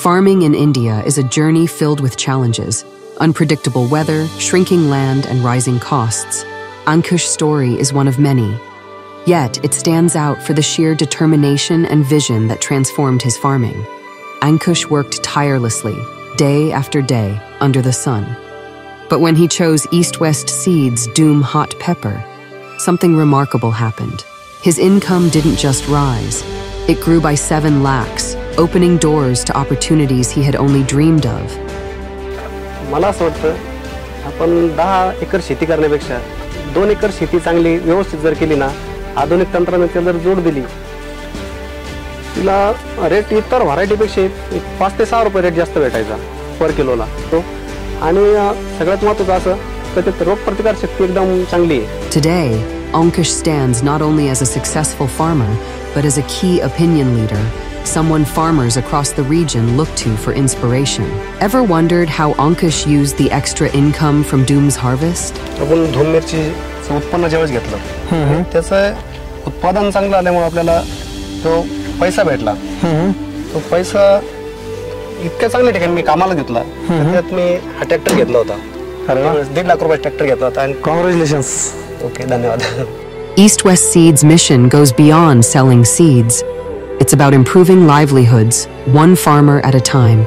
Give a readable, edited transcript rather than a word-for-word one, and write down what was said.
Farming in India is a journey filled with challenges, unpredictable weather, shrinking land, and rising costs. Ankush's story is one of many. Yet, it stands out for the sheer determination and vision that transformed his farming. Ankush worked tirelessly, day after day, under the sun. But when he chose East-West Seeds' Doom Hot Pepper, something remarkable happened. His income didn't just rise. It grew by 7 lakhs, opening doors to opportunities he had only dreamed of. मला असं वाटतं आपण 10 एकर शेती करण्यापेक्षा 2 एकर शेती चांगली व्यवस्थित जर केली ना, आधुनिक तंत्रज्ञानाची जर जोड दिली, तिला रेट इतर व्हरायटीपेक्षा 5 ते 6 रुपये रेट जास्त भेटायचा पर किलोला. तो आणि सगळ्यात महत्त्वाचं असं तर ते रोगप्रतिकार शक्ती एकदम चांगली आहे. Today, Ankush stands not only as a successful farmer, but as a key opinion leader, someone farmers across the region look to for inspiration. Ever wondered how Ankush used the extra income from Doom's harvest? आपण धूम मिरचीचं उत्पन्न जेव्हाच घेतलं, त्याचं उत्पादन चांगलं आल्यामुळे आपल्याला तो पैसा भेटला. तो पैसा इतक्या चांगल्या ठिकाणी मी कामाला घेतला, त्यात मी हा ट्रॅक्टर घेतला होता. 1.5 लाख रुपये ट्रॅक्टर घेतला होता. आणि कॉंग्रॅच्युलेशन्स. ओके, धन्यवाद. East-West Seeds' mission goes beyond selling seeds. It's about improving livelihoods, one farmer at a time.